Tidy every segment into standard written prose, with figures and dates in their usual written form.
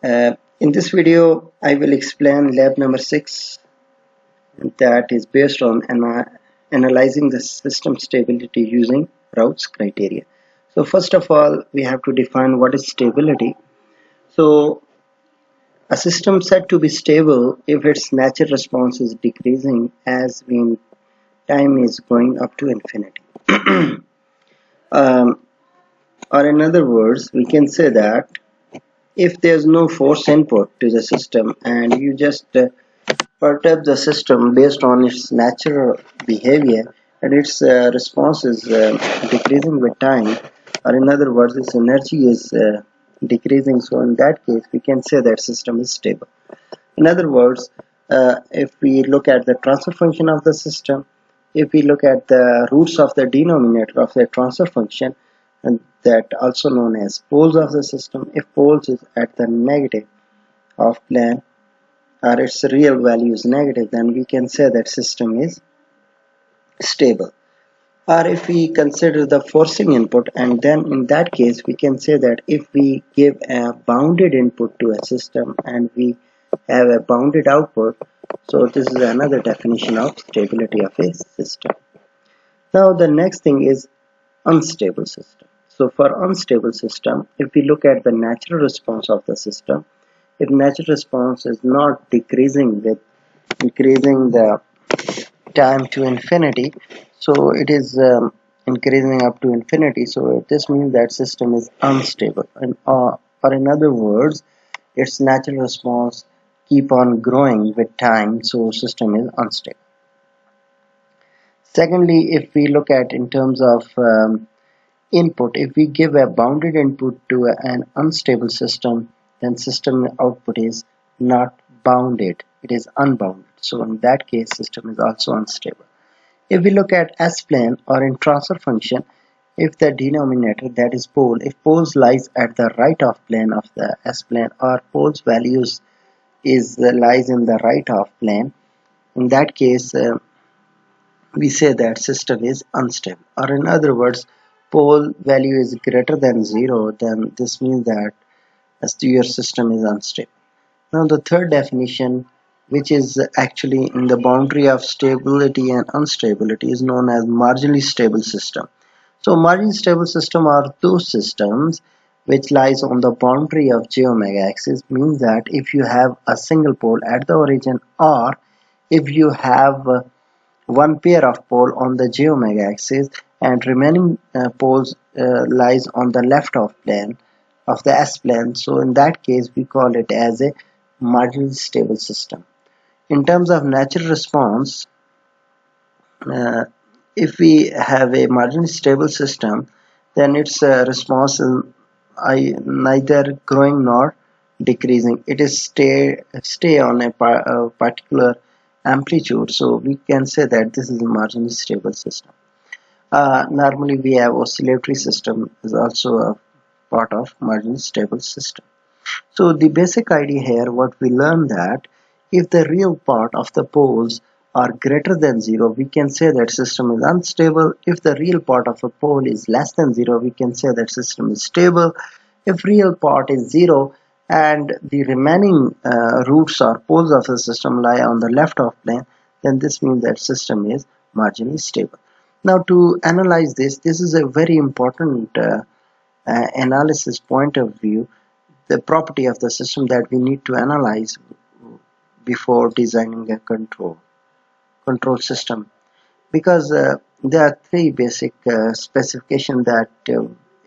In this video, I will explain lab number 6 that is based on analyzing the system stability using Routh's criteria. So first of all, we have to define what is stability. So a system said to be stable if its natural response is decreasing as when time is going up to infinity. um, or in other words, we can say that if there's no force input to the system and you just perturb the system based on its natural behavior and its response is decreasing with time, or in other words its energy is decreasing, so in that case we can say that system is stable. In other words, if we look at the transfer function of the system, if we look at the roots of the denominator of the transfer function, and that also known as poles of the system, if poles is at the negative of plane or its real value is negative, then we can say that system is stable. Or if we consider the forcing input, and then in that case we can say that if we give a bounded input to a system and we have a bounded output, so this is another definition of stability of a system. Now the next thing is unstable system. So for unstable system, if we look at the natural response of the system, if natural response is not decreasing with increasing the time to infinity, so it is increasing up to infinity, so this means that system is unstable, and or in other words its natural response keep on growing with time, so system is unstable. Secondly, if we look at in terms of input, if we give a bounded input to an unstable system, then system output is not bounded, it is unbounded, so in that case system is also unstable. If we look at S-plane or in transfer function, if the denominator, that is pole, if poles lies at the right of plane of the S-plane or poles values is lies in the right of plane, in that case we say that system is unstable, or in other words pole value is greater than 0, then this means that your system is unstable. Now the third definition, which is actually in the boundary of stability and instability, is known as marginally stable system. So marginally stable system are those systems which lies on the boundary of j omega axis, means that if you have a single pole at the origin, or if you have one pair of pole on the j omega axis and remaining poles lies on the left of plane of the S plane, so in that case we call it as a marginally stable system. In terms of natural response, if we have a marginally stable system, then its response is neither growing nor decreasing, it is stay on a particular amplitude, so we can say that this is a marginally stable system. Normally we have oscillatory system is also a part of marginally stable system. So the basic idea here, what we learned, that if the real part of the poles are greater than 0, we can say that system is unstable. If the real part of a pole is less than 0, we can say that system is stable. If real part is 0 and the remaining roots or poles of the system lie on the left of plane, then this means that system is marginally stable. Now to analyze this is a very important analysis point of view, the property of the system that we need to analyze before designing a control system, because there are three basic specifications that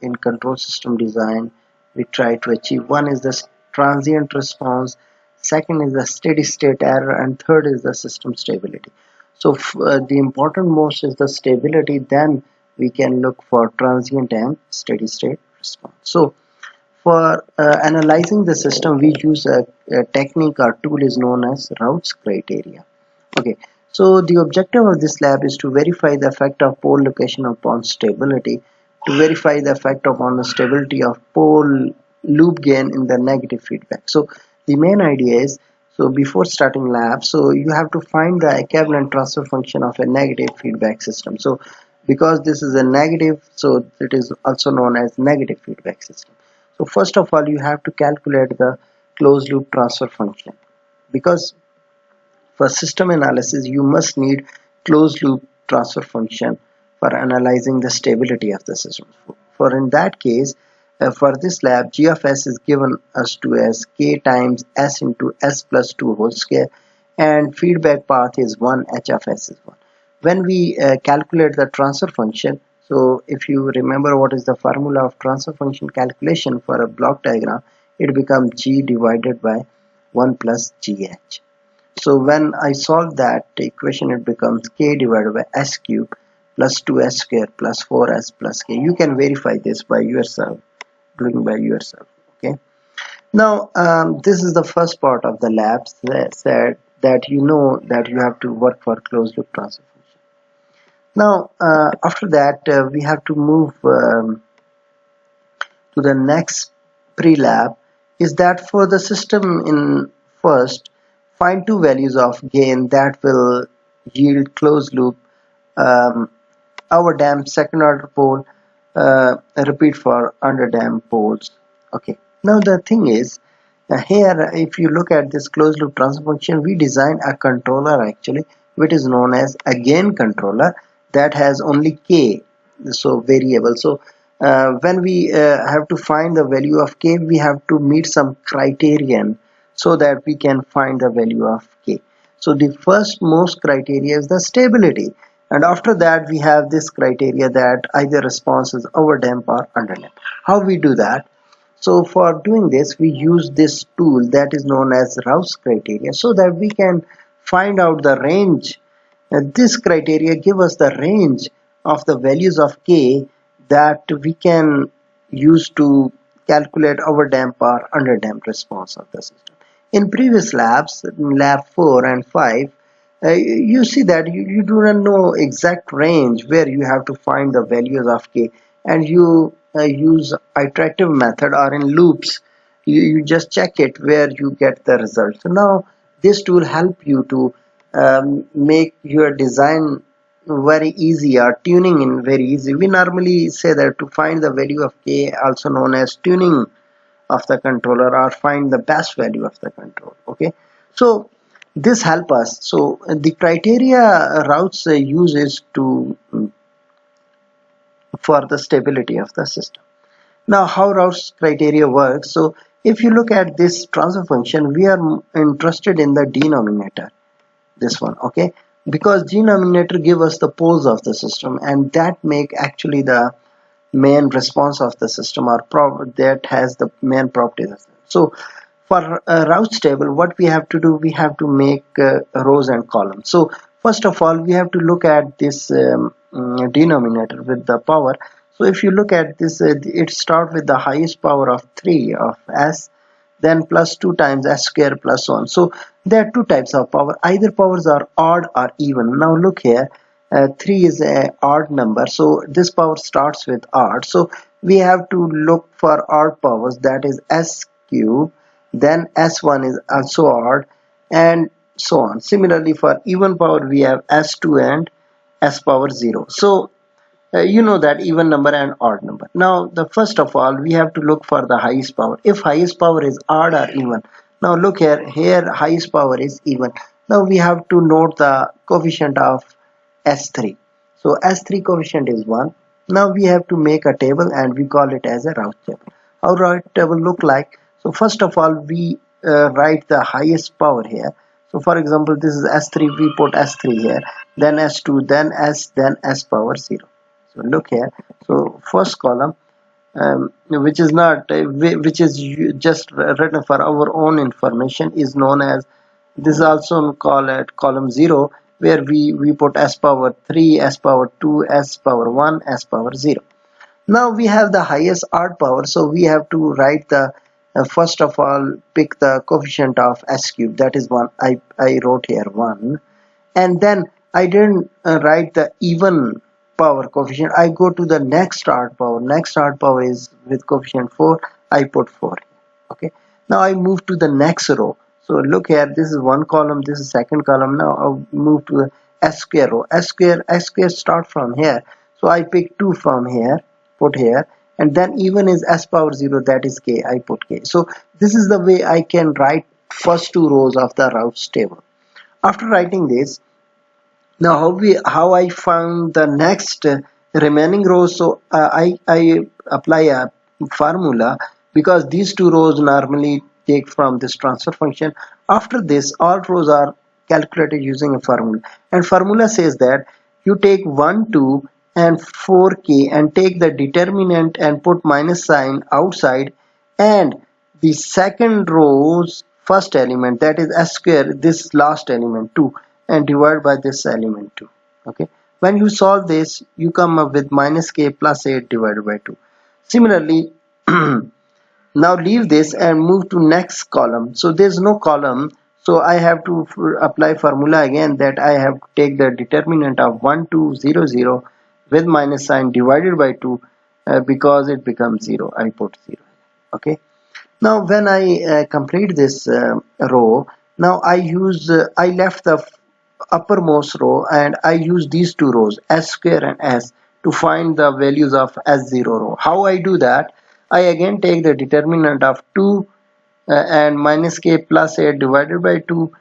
in control system design we try to achieve. One is the transient response, second is the steady state error, and third is the system stability. So the important most is the stability, then we can look for transient and steady state response. So for analyzing the system, we use a technique or tool is known as Routh's criteria. Okay, so the objective of this lab is to verify the effect of pole location upon stability, to verify the effect upon the stability of pole loop gain in the negative feedback. So the main idea is, so before starting lab, so you have to find the equivalent transfer function of a negative feedback system. So because this is a negative, so it is also known as negative feedback system. So first of all, you have to calculate the closed loop transfer function, because for system analysis you must need closed loop transfer function for analyzing the stability of the system. For in that case, for this lab, g of s is given us to as k times s into s plus 2 whole square, and feedback path is 1, h of s is 1. When we calculate the transfer function, so if you remember what is the formula of transfer function calculation for a block diagram, it becomes g divided by 1 plus gh. So when I solve that equation, it becomes k divided by s cube plus 2s square plus 4s plus k. You can verify this by yourself, doing by yourself. Okay. Now this is the first part of the lab, said that you know that you have to work for closed loop transfer function. Now after that we have to move to the next pre-lab, is that for the system in first, find two values of gain that will yield closed loop overdamped second order pole, repeat for underdamped poles. Okay, now the thing is, here if you look at this closed loop transfer function, we designed a controller actually which is known as a gain controller that has only k, so variable. So when we have to find the value of k, we have to meet some criterion so that we can find the value of k. So the first most criteria is the stability, and after that we have this criteria that either response is overdamped or underdamped. How we do that? So for doing this, we use this tool that is known as Routh's criteria, so that we can find out the range. This criteria give us the range of the values of k that we can use to calculate overdamped or underdamped response of the system. In previous labs, in lab 4 and 5, you see that you do not know exact range where you have to find the values of k, and you use iterative method or in loops. You just check it where you get the result. So now this tool help you to make your design very easy, or tuning in very easy. We normally say that to find the value of k, also known as tuning of the controller, or find the best value of the control. Okay, so this help us. So the criteria Routh's uses to for the stability of the system. Now how Routh's criteria works, so if you look at this transfer function, we are interested in the denominator, this one. Okay, because denominator give us the poles of the system, and that make actually the main response of the system, or that has the main properties. So for Routh's table, what we have to do, we have to make rows and columns. So first of all, we have to look at this denominator with the power. So if you look at this, it starts with the highest power of 3 of s, then plus 2 times s square plus 1. So there are two types of power. Either powers are odd or even. Now look here, 3 is an odd number, so this power starts with odd. So we have to look for odd powers, that is s cube, then s1 is also odd, and so on. Similarly for even power, we have s2 and s power 0. So you know that even number and odd number. Now the first of all, we have to look for the highest power. If highest power is odd or even, now look here highest power is even. Now we have to note the coefficient of s3. So s3 coefficient is 1. Now we have to make a table, and we call it as a Routh table. How Routh table look like? So first of all, we write the highest power here. So for example, this is s3, we put s3 here, then s2, then s power 0. So look here. So first column, which is not which is just written for our own information, is known as, this is also called at column 0, where we put s power 3, s power 2, s power 1, s power 0. Now we have the highest odd power, so we have to write the first of all, pick the coefficient of s cube, that is 1. I wrote here 1, and then I didn't write the even power coefficient. I go to the next odd power. Next odd power is with coefficient 4. I put 4. Okay, now I move to the next row. So look here, this is one column, this is second column. Now I'll move to the s square row. S square start from here. So I pick 2 from here, put here, and then even is s power 0, that is k, I put k. So this is the way I can write first two rows of the Routh table. After writing this, now how I found the next remaining rows. So I apply a formula, because these two rows normally take from this transfer function. After this, all rows are calculated using a formula, and formula says that you take 1 2 and 4k and take the determinant and put minus sign outside, and the second row's first element, that is s square, this last element 2, and divide by this element 2. Okay, when you solve this, you come up with minus k plus 8 divided by 2. Similarly, now leave this and move to next column. So there's no column, so I have to apply formula again, that I have to take the determinant of 1 2 0 0 with minus sign divided by 2, because it becomes 0, I put 0. Okay, now when I complete this row, now I left the uppermost row and I use these two rows, s square and s, to find the values of s0 row. How I do that? I again take the determinant of 2 and minus k plus 8 divided by 2,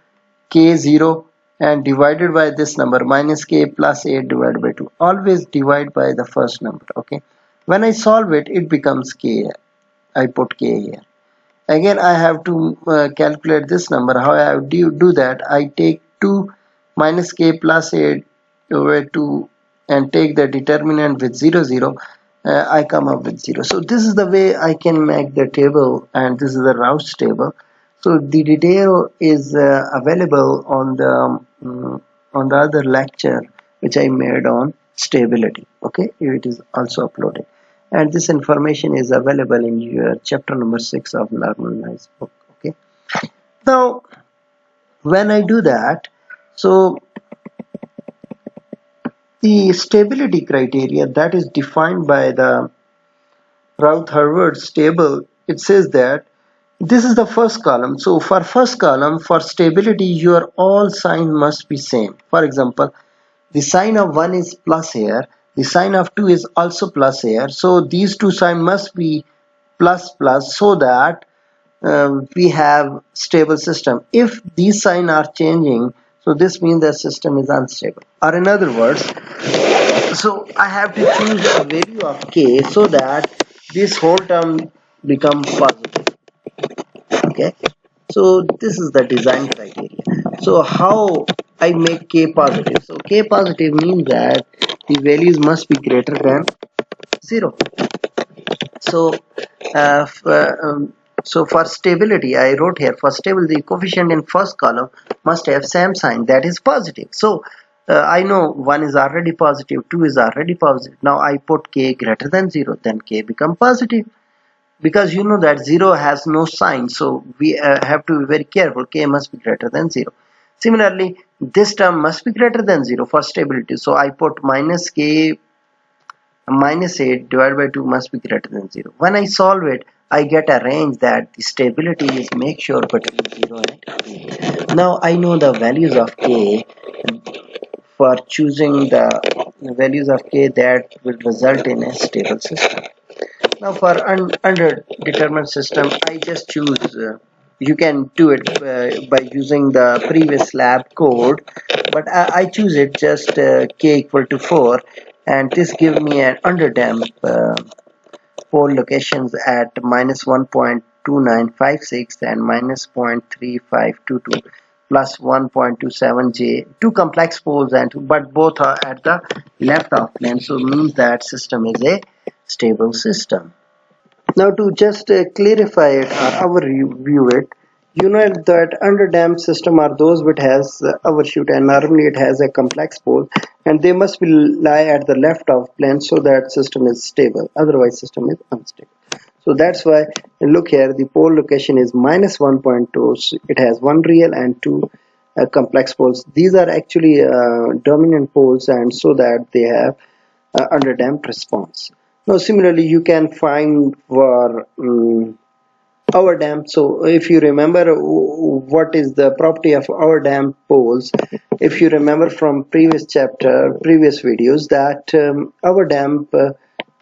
k0, and divided by this number minus k plus 8 divided by 2. Always divide by the first number. Okay, when I solve it, it becomes k. I put k here. Again, I have to calculate this number. How I do that? I take 2 minus k plus 8 over 2 and take the determinant with 0 0. I come up with 0. So this is the way I can make the table, and this is the Routh table. So the detail is available on the other lecture which I made on stability. Okay, it is also uploaded, and this information is available in your chapter number 6 of normalized book. Okay, now when I do that, so the stability criteria that is defined by the Routh-Hurwitz table, it says that this is the first column. So for first column, for stability, your all sign must be same. For example, the sign of 1 is plus here, the sign of 2 is also plus here, so these two signs must be plus plus, so that we have stable system. If these signs are changing, so this means the system is unstable, or in other words, so I have to choose a value of k so that this whole term become positive. Okay, so this is the design criteria. So how I make k positive? So k positive means that the values must be greater than 0. So so for stability, I wrote here, for stability, the coefficient in first column must have same sign, that is positive. So I know 1 is already positive, 2 is already positive. Now I put k greater than 0, then k become positive, because you know that 0 has no sign, so we have to be very careful. K must be greater than 0. Similarly, this term must be greater than 0 for stability, so I put minus k minus 8 divided by 2 must be greater than 0. When I solve it, I get a range that the stability is make sure between 0 and k. Now I know the values of k for choosing the values of k that will result in a stable system. Now for underdetermined system, I just choose, you can do it by using the previous lab code, but I choose it just k equal to 4, and this gives me an underdamped pole locations at minus 1.2956 and minus 0.3522 plus 1.27 j, two complex poles, and but both are at the left of plane, so means that system is a stable system. Now to just clarify it or overview it, you know that underdamped system are those which has overshoot, and normally it has a complex pole, and they must be lie at the left of plane so that system is stable, otherwise system is unstable. So that's why, look here, the pole location is minus 1.2, so it has one real and two complex poles. These are actually dominant poles, and so that they have underdamped response. Now similarly you can find for overdamp. So if you remember what is the property of overdamp poles, if you remember from previous chapter, previous videos, that overdamp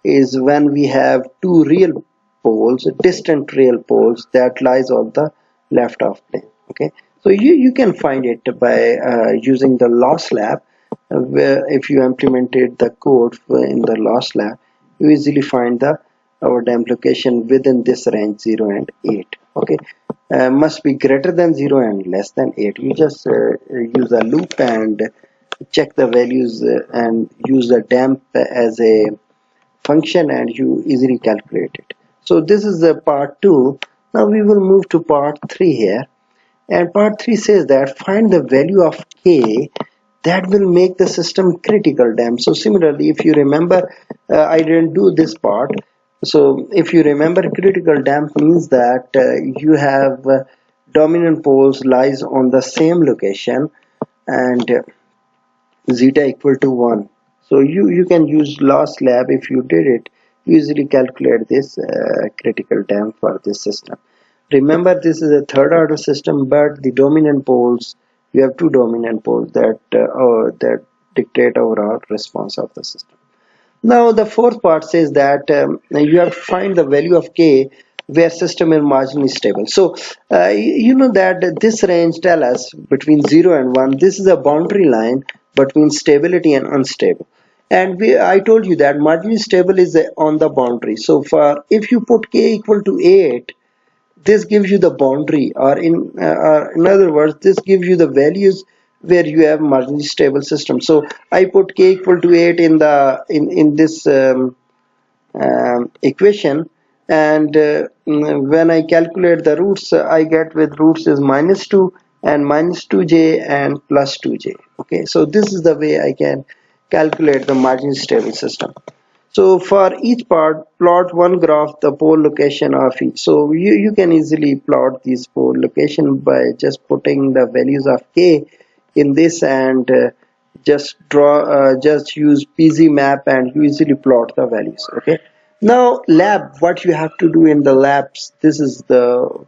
is when we have two real poles, distant real poles that lies on the left of plane. Okay, so you can find it by using the loss lab, where if you implemented the code in the loss lab, you easily find the our damp location within this range 0 and 8. Okay, must be greater than 0 and less than 8. You just use a loop and check the values and use the damp as a function, and you easily calculate it. So this is the part 2. Now we will move to part 3 here, and part 3 says that find the value of k that will make the system critical damp. So similarly, if you remember, I didn't do this part. So if you remember, critical damp means that you have dominant poles lies on the same location, and zeta equal to 1. So you can use loss lab. If you did it, you easily calculate this critical damp for this system. Remember, this is a third order system, but the dominant poles, you have two dominant poles that dictate overall response of the system. Now the fourth part says that you have to find the value of k where system is marginally stable. So you know that this range tell us between 0 and 1, this is a boundary line between stability and unstable. And I told you that marginally stable is on the boundary. So for if you put k equal to 8, this gives you the boundary, or in other words, this gives you the values where you have marginally stable system. So I put k equal to 8 in the in this equation, and when I calculate the roots, I get with roots is -2 and -2j and +2j. Okay, so this is the way I can calculate the marginally stable system. So for each part, plot one graph the pole location of each. So you can easily plot these pole location by just putting the values of k in this, and just use PZ map and you easily plot the values. Okay. Now lab, what you have to do in the labs, this is the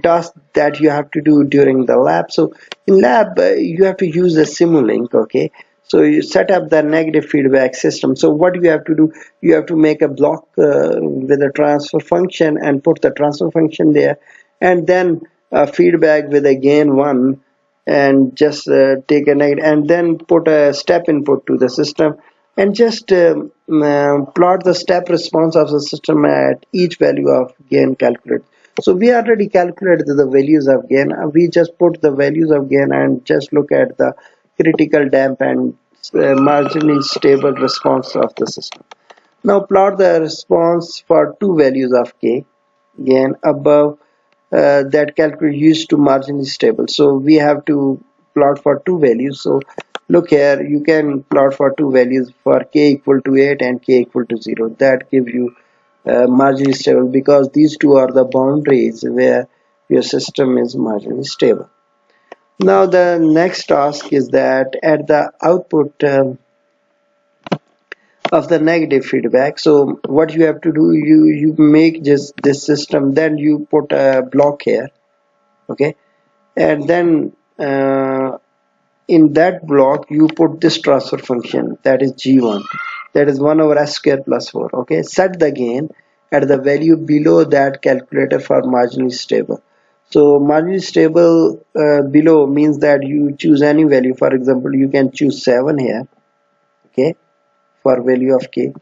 task that you have to do during the lab. So in lab, you have to use a Simulink. Okay, so you set up the negative feedback system. So what you have to do, you have to make a block with a transfer function and put the transfer function there, and then feedback with a gain 1, and just take a negative and then put a step input to the system, and just plot the step response of the system at each value of gain calculated. So we already calculated the values of gain. We just put the values of gain and just look at the critical damp and marginally stable response of the system. Now plot the response for two values of k gain above that calculate used to marginally stable. So we have to plot for two values. So look here, you can plot for two values for k equal to 8 and k equal to 0. That gives you marginally stable, because these two are the boundaries where your system is marginally stable. Now the next task is that at the output of the negative feedback, so what you have to do, you make just this system, then you put a block here. Okay, and then in that block you put this transfer function, that is g1, that is 1 over s square plus 4. Okay, set the gain at the value below that calculator for marginally stable. So marginally stable below means that you choose any value. For example, you can choose 7 here. Okay, for value of k,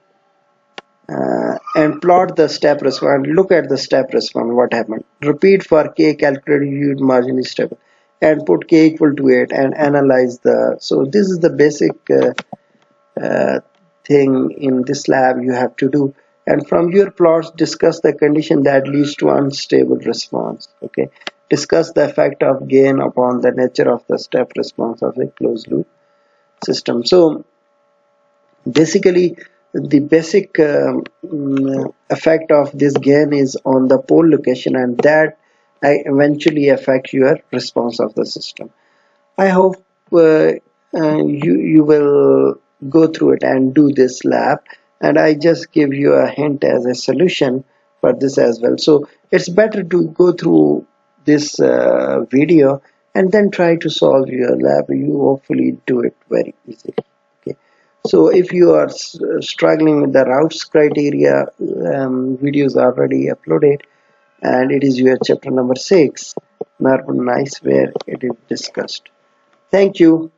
and plot the step response. Look at the step response, what happened. Repeat for k calculated marginally stable, and put k equal to 8 and analyze the. So this is the basic thing in this lab you have to do, and from your plots discuss the condition that leads to unstable response. Okay, discuss the effect of gain upon the nature of the step response of a closed loop system. So basically the basic effect of this gain is on the pole location, and that eventually affect your response of the system. I hope you will go through it and do this lab, and I just give you a hint as a solution for this as well. So it's better to go through this video and then try to solve your lab. You hopefully do it very easily. Okay. So if you are struggling with the Routh's criteria, videos are already uploaded, and it is your chapter number 6, Narbonne, where it is discussed. Thank you.